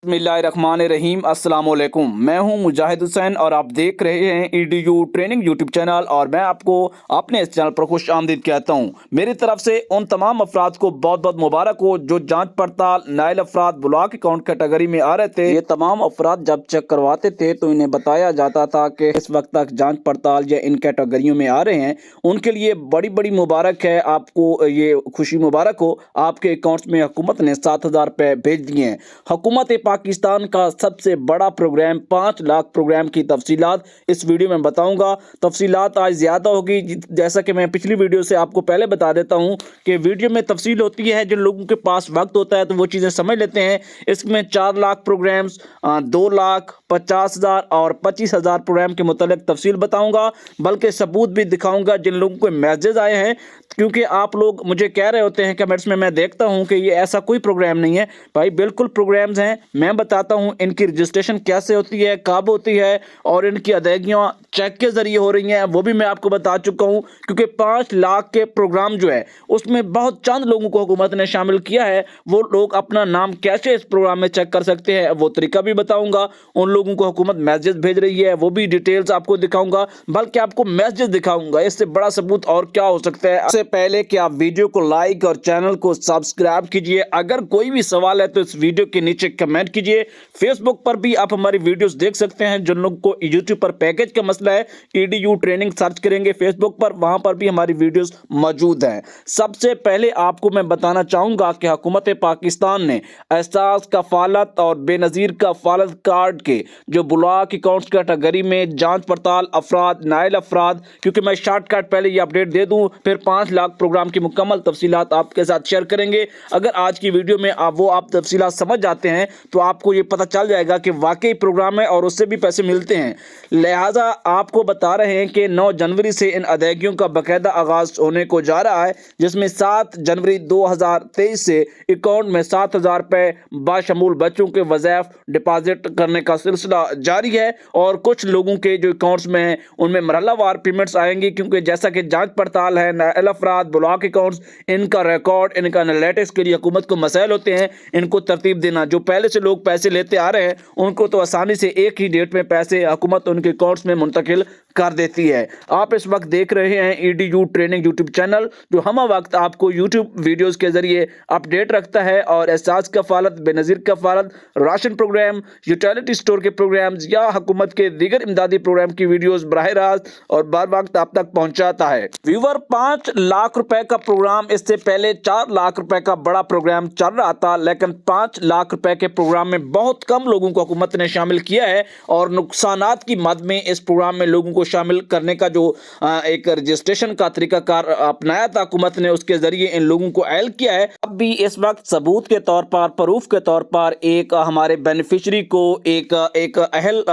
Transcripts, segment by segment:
बिस्मिल्लाहिर्रहमानिर्रहीम। अस्सलाम वालेकुम। मैं हूं मुजाहिद हुसैन और आप देख रहे हैं ईडीयू ट्रेनिंग यूट्यूब चैनल और मैं आपको अपने इस चैनल पर खुश आमदीद कहता हूं। मेरी तरफ से उन तमाम अफराद को बहुत बहुत मुबारक हो जो जांच पड़ताल नाइल अफराद ब्लॉक अकाउंट कैटेगरी में आ रहे थे। ये तमाम अफराद जब चेक करवाते थे तो इन्हें बताया जाता था कि इस वक्त तक जाँच पड़ताल या इन कैटेगरियों में आ रहे हैं। उनके लिए बड़ी बड़ी मुबारक है, आपको ये खुशी मुबारक हो। आपके अकाउंट्स में हुकूमत ने 7,000 रुपये भेज दिए हैं। हुकूमत पाकिस्तान का सबसे बड़ा प्रोग्राम 5 लाख प्रोग्राम की तफसीलात इस वीडियो में बताऊंगा। तफसीलात आज ज़्यादा होगी, जैसा कि मैं पिछली वीडियो से आपको पहले बता देता हूं कि वीडियो में तफसील होती है। जिन लोगों के पास वक्त होता है तो वो चीज़ें समझ लेते हैं। इसमें 4 लाख प्रोग्राम्स, 2,50,000 और 25,000 प्रोग्राम के मुतालिक तफसील बताऊँगा, बल्कि सबूत भी दिखाऊँगा जिन लोगों को मैसेज आए हैं। क्योंकि आप लोग मुझे कह रहे होते हैं कमेंट्स में, मैं देखता हूं कि ये ऐसा कोई प्रोग्राम नहीं है। भाई बिल्कुल प्रोग्राम्स हैं। मैं बताता हूं इनकी रजिस्ट्रेशन कैसे होती है, कब होती है और इनकी अदायगियां चेक के जरिए हो रही हैं, वो भी मैं आपको बता चुका हूं। क्योंकि 5 लाख के प्रोग्राम जो है उसमें बहुत चंद लोगों को हुकूमत ने शामिल किया है। वो लोग अपना नाम कैसे इस प्रोग्राम में चेक कर सकते हैं वो तरीका भी बताऊंगा। उन लोगों को हुकूमत मैसेज भेज रही है वो भी डिटेल्स आपको दिखाऊंगा, बल्कि आपको मैसेज दिखाऊंगा। इससे बड़ा सबूत और क्या हो सकता है। इससे पहले कि आप वीडियो को लाइक और चैनल को सब्सक्राइब कीजिए। अगर कोई भी सवाल है तो इस वीडियो के नीचे कमेंट कीजिए। फेसबुक पर भी आप हमारी वीडियोस देख सकते हैं। जिन लोगों को यूट्यूब पर पैकेज का मसला है, ईडीयू ट्रेनिंग सर्च करेंगे फेसबुक पर, वहां पर भी हमारी वीडियोस मौजूद हैं। सबसे पहले आपको मैं बताना चाहूंगा कि हुकूमत पाकिस्तान ने एहसास कफालत और बेनज़ीर कफालत कार्ड के जो ब्लॉक अकाउंट्स कैटेगरी में जांच पड़ताल अफराद नाइल अफराद, क्योंकि मैं शॉर्टकट पहले ये अपडेट दे दूं, फिर 5 लाख प्रोग्राम की मुकम्मल तफसीलात आपके साथ शेयर करेंगे। अगर आज की वीडियो में आप तफसीलात समझ जाते हैं तो आपको ये पता चल जाएगा कि वाकई प्रोग्राम है और उससे भी पैसे मिलते हैं। लिहाजा आपको बता रहे हैं कि 9 जनवरी से इन अदायगियों का बाकायदा आगाज होने को जा रहा है, जिसमें 7 जनवरी 2023 से अकाउंट में 7,000 रुपये बाशमूल बच्चों के वज़ाइफ डिपॉजिट करने का सिलसिला जारी है। और कुछ लोगों के जो अकाउंट्स में हैं उनमें मरहलावार पेमेंट्स आएंगी, क्योंकि जैसा कि जांच पड़ताल है नाइल अफराद ब्लॉक अकाउंट्स, इनका रिकॉर्ड इनका एनालिटिक्स के लिए हुकूमत को मसाइल होते हैं। इनको तरतीब देना, जो पहले से लोग पैसे लेते आ रहे हैं उनको तो आसानी से एक ही डेट में पैसे हुकूमत उनके अकाउंट्स में मुंतकिल कर देती है। आप इस वक्त देख रहे हैं ईडीयू ट्रेनिंग यूट्यूब चैनल, जो हम वक्त आपको यूट्यूब वीडियोस के जरिए अपडेट रखता है और Ehsaas Kafalat, Benazir Kafalat, ration program, utility store के प्रोग्राम्स या हुकूमत के दीगर इमदादी प्रोग्राम की वीडियोस बराह रास्त और बार वक्त आप तक पहुंचाता है। व्यूवर, 5 लाख रुपए का प्रोग्राम, इससे पहले 4 लाख रुपए का बड़ा प्रोग्राम चल रहा था, लेकिन 5 लाख रुपए के प्रोग्राम में बहुत कम लोगों को हुकूमत ने शामिल किया है। और नुकसानात की मद में इस प्रोग्राम में लोगों को शामिल करने का जो एक रजिस्ट्रेशन का तरीकाकार अपनाया था हुकूमत ने, उसके जरिए इन लोगों को अहल किया है। अब भी इस वक्त सबूत के तौर पर, प्रूफ के तौर पर एक हमारे बेनिफिशरी को, एक अहल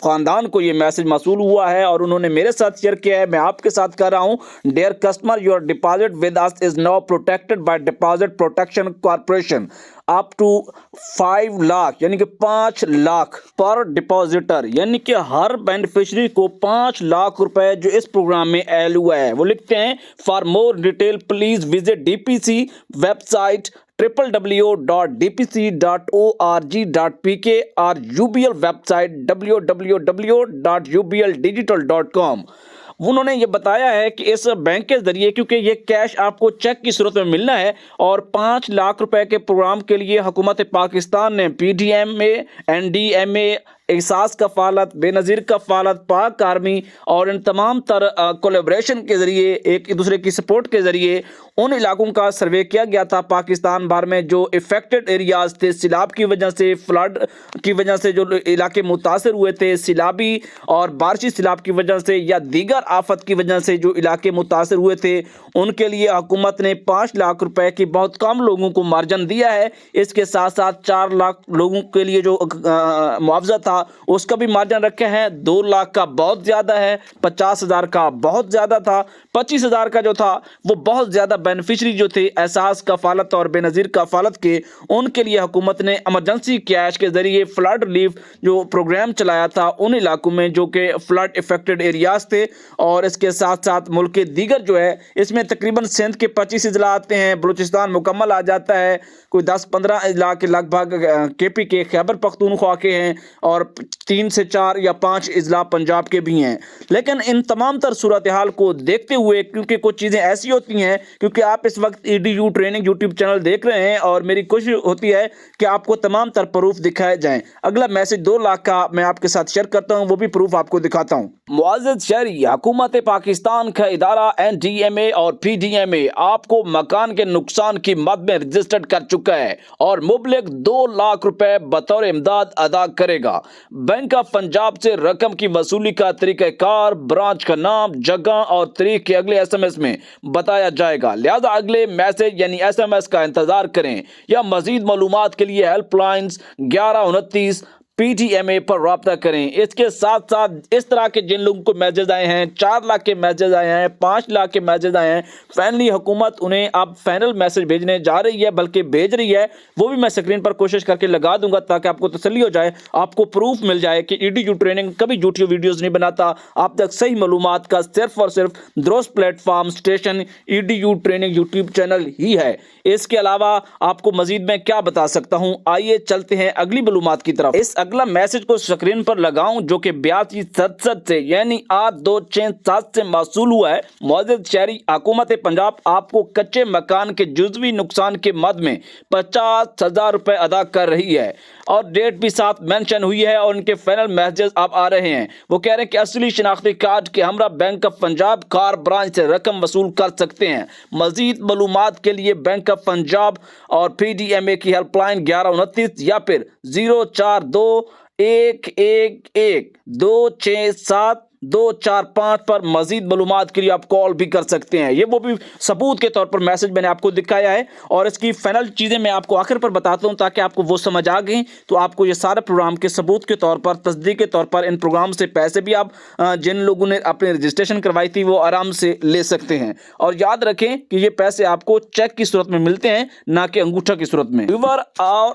खानदान को ये मैसेज मौसूल हुआ है और उन्होंने मेरे साथ शेयर किया है। मैं आपके साथ कर रहा हूँ। Dear customer, your deposit with us is now protected by deposit protection corporation up to 5 lakh, यानी कि 5 लाख पर डिपॉजिटर, यानी कि हर बेनिफिशरी को 5 लाख रुपए जो इस प्रोग्राम में ऐड हुआ है। वो लिखते हैं, for more detail please visit DPC website www.dpc.org.pk और UBL वेबसाइट www.ubldigital.com। उन्होंने ये बताया है कि इस बैंक के जरिए, क्योंकि ये कैश आपको चेक की सूरत में मिलना है, और 5 लाख रुपए के प्रोग्राम के लिए हुकूमत पाकिस्तान ने PDMA, NDMA, एहसास कफालत, बेनज़ीर कफालत, पाक आर्मी और इन तमाम कोलैबोरेशन के ज़रिए, एक दूसरे की सपोर्ट के ज़रिए उन इलाकों का सर्वे किया गया था पाकिस्तान भर में जो इफ़ेक्टेड एरियाज़ थे सिलाब की वजह से, फ्लड की वजह से, जो इलाके मुतासर हुए थे सिलाबी और बारिशी सिलाब की वजह से या दीगर आफत की वजह से जो इलाके मुतासर हुए थे, उनके लिए हुकूमत ने 5 लाख रुपए की बहुत कम लोगों को मार्जिन दिया है। इसके साथ साथ 4 लाख लोगों के लिए जो मुआवजा था था उसका भी मार्जिन रखे हैं। 2 लाख का बहुत ज़्यादा है, 50,000 का बहुत ज़्यादा था, 25,000 का जो था वो बहुत ज़्यादा बेनिफिशरी जो थे एहसास कफालत और बेनज़ीर कफालत के, उनके लिए हुकूमत ने इमरजेंसी कैश के ज़रिए फ्लड रिलीफ जो प्रोग्राम चलाया था उन इलाकों में जो कि फ्लड इफेक्टेड एरियाज थे। और इसके साथ साथ मुल्क के दीगर जो है इसमें तकरीबन सिंध के 25 अजला आते हैं, बलूचिस्तान मुकम्मल आ जाता है, कोई 10-15 अजला के लगभग केपी के खैबर पख्तूनख्वा के हैं और 3 से 4 या 5 अजला पंजाब के भी हैं। लेकिन इन तमाम तर सूरत हाल को देखते हुए, क्योंकि कुछ चीज़ें ऐसी होती हैं, क्योंकि आप इस वक्त EDU ट्रेनिंग यूट्यूब चैनल देख रहे हैं और मेरी कोशिश होती है कि आपको तमाम तर प्रूफ दिखाए जाएं। अगला मैसेज 2 लाख का मैं आपके साथ शेयर करता हूं, वो भी प्रूफ आपको दिखाता हूं। मुअज़्ज़ज़ शहरी, हुकूमत पाकिस्तान का इदारा NDMA और PDMA आपको मकान के नुकसान की मद में रजिस्टर्ड कर चुका है और मुबलिग 2 लाख रुपए बतौर इमदाद अदा करेगा। बैंक ऑफ पंजाब से रकम की वसूली का तरीक़ाकार, ब्रांच का नाम, जगह और तारीख के अगले SMS में बताया जाएगा, लिहाजा अगले मैसेज यानी SMS का इंतजार करें या मजीद मालूमात के लिए हेल्पलाइंस 1129 PDMA पर रब्ता करें। इसके साथ साथ इस तरह के जिन लोगों को मैसेज आए हैं, 4 लाख के मैसेज आए हैं, 5 लाख के मैसेज आए हैं, फाइनली हुकूमत उन्हें अब फाइनल मैसेज भेजने जा रही है, बल्कि भेज रही है, वो भी मैं स्क्रीन पर कोशिश करके लगा दूंगा ताकि आपको तसल्ली हो जाए, आपको प्रूफ मिल जाए कि EDU ट्रेनिंग कभी झूठी वीडियोज़ नहीं बनाता, आप तक सही मालूमात का सिर्फ और सिर्फ दुरुस्त platform station EDU training YouTube channel ही है। इसके अलावा आपको मजीद मैं क्या बता सकता हूँ, आइए चलते हैं अगली मालूमात की तरफ। इस अगला मैसेज को स्क्रीन पर लगाऊं जो कि 8267 से यानी 8267 से मौसूल हुआ है। मुअज़्ज़ज़ शहरी, हुकूमत पंजाब आपको कच्चे मकान के जुज़वी नुकसान के मद में 50,000 रुपए अदा कर रही है और डेट भी साथ मेंशन हुई है और उनके फाइनल मैसेज अब आ रहे हैं। वो कह रहे हैं कि असली शनाख्ती कार्ड के हमरा bank of Punjab car branch से रकम वसूल कर सकते हैं। मजीद मालूमात के लिए बैंक ऑफ पंजाब और PDMA की हेल्पलाइन 1129 या फिर 042111267 पर मजीद मालूमात के लिए आप कॉल भी कर सकते हैं। ये वो भी सबूत के तौर पर मैसेज मैंने आपको दिखाया है और इसकी फाइनल चीज़ें मैं आपको आखिर पर बताता हूं ताकि आपको वो समझ आ गई, तो आपको ये सारे प्रोग्राम के सबूत के तौर पर, तस्दीक के तौर पर इन प्रोग्राम से पैसे भी आप जिन लोगों ने अपनी रजिस्ट्रेशन करवाई थी वो आराम से ले सकते हैं। और याद रखें कि ये पैसे आपको चेक की सूरत में मिलते हैं, ना कि अंगूठा की सूरत में। और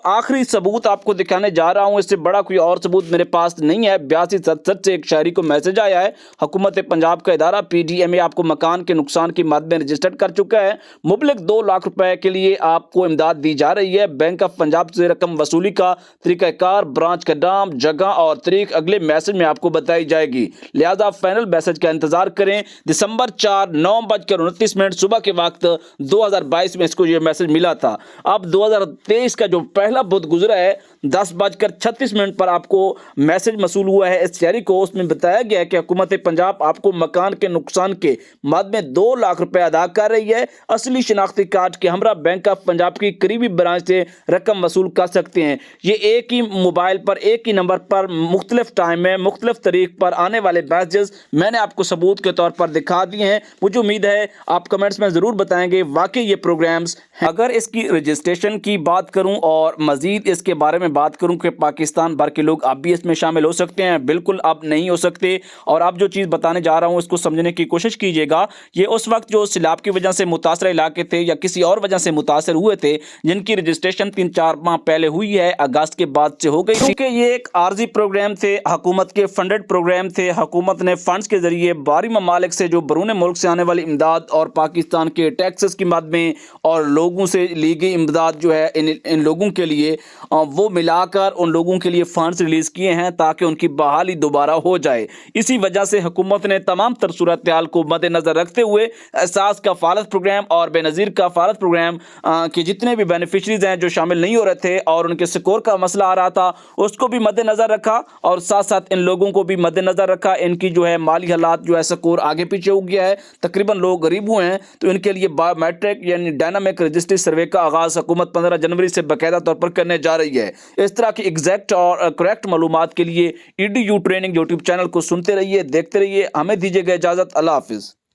आखिरी सबूत आपको दिखाने जा रहा हूँ, इससे बड़ा कोई और सबूत मेरे पास नहीं है। 8267 से एक शहरी को मैसेज आया है, हुकूमत पंजाब का इदारा PDMA आपको मकान के नुकसान की मद में रजिस्टर्ड कर चुका है। मुबलिग 2 लाख रुपए के लिए आपको इमदाद दी जा रही है। बैंक ऑफ पंजाब से रकम वसूली का तरीक़ाकार, ब्रांच का नाम, जगह और तारीख अगले मैसेज में आपको बताई जाएगी, लिहाजा फाइनल मैसेज का इंतजार करें। दिसंबर 4 9:29 सुबह के वक्त 2022 में इसको ये मैसेज मिला था। अब 2023 का जो पहला बुध गुजरा है 10:36 पर आपको मैसेज मसूल हुआ है इस शहरी को। उसमें बताया गया है कि हुकूमत पंजाब आपको मकान के नुकसान के मद में 2 लाख रुपए अदा कर रही है। असली शनाख्ती कार्ड के हमरा बैंक ऑफ पंजाब की करीबी ब्रांच से रकम वसूल कर सकते हैं। ये एक ही मोबाइल पर, एक ही नंबर पर, मुख्तलिफ टाइम में, मुख्तलिफ तारीख पर आने वाले मैसेज मैंने आपको सबूत के तौर पर दिखा दिए हैं। मुझे उम्मीद है आप कमेंट्स में ज़रूर बताएंगे वाकई ये प्रोग्राम्स हैं। अगर इसकी रजिस्ट्रेशन की बात करूं और मज़ीद इसके बारे में बात करूं कि पाकिस्तान भर के लोग अब भी इसमें शामिल हो सकते हैं, बिल्कुल अब नहीं हो सकते। और अब जो चीज़ बताने जा रहा हूं इसको समझने की कोशिश कीजिएगा। ये उस वक्त जो सैलाब की वजह से मुतासर इलाके थे या किसी और वजह से मुतासर हुए थे, जिनकी रजिस्ट्रेशन 3-4 माह पहले हुई है, अगस्त के बाद से हो गई, क्योंकि ये एक आर्जी प्रोग्राम थे, हुकूमत के फंडेड प्रोग्राम थे। हुकूमत ने फंड्स के जरिए बाहरी ममालिक से जो बरून मुल्क से आने वाली इमदाद और पाकिस्तान के टैक्सेस की मद में और लोगों से ली गई इमदाद जो है इन लोगों के लिए वो मिलाकर उन लोगों के लिए फंड्स रिलीज़ किए हैं ताकि उनकी बहाली दोबारा हो जाए। इसी वजह से हुकूमत ने तमाम तर सूरत हाल को मद्देनज़र रखते हुए एहसास कफालत प्रोग्राम और बेनज़ीर कफालत प्रोग्राम के जितने भी बेनिफिशरीज हैं जो शामिल नहीं हो रहे थे और उनके स्कोर का मसला आ रहा था, उसको भी मद्देनज़र रखा और साथ साथ इन लोगों को भी मद्देनज़र रखा। इनकी जो है माली हालात जो है स्कोर आगे पीछे हो गया है, तकरीबन लोग गरीब हुए हैं, तो इनके लिए बायोमेट्रिक यानी डायनामिक रजिस्ट्री सर्वे का आगाज़ हुकूमत 15 जनवरी से बाकायदा तौर पर करने जा रही है। इस तरह की एग्जैक्ट और करेक्ट मालूमात के लिए EDU ट्रेनिंग यूट्यूब चैनल को सुनते रहिए, देखते रहिए। हमें दीजिएगा इजाज़त। अल्लाह हाफिज़।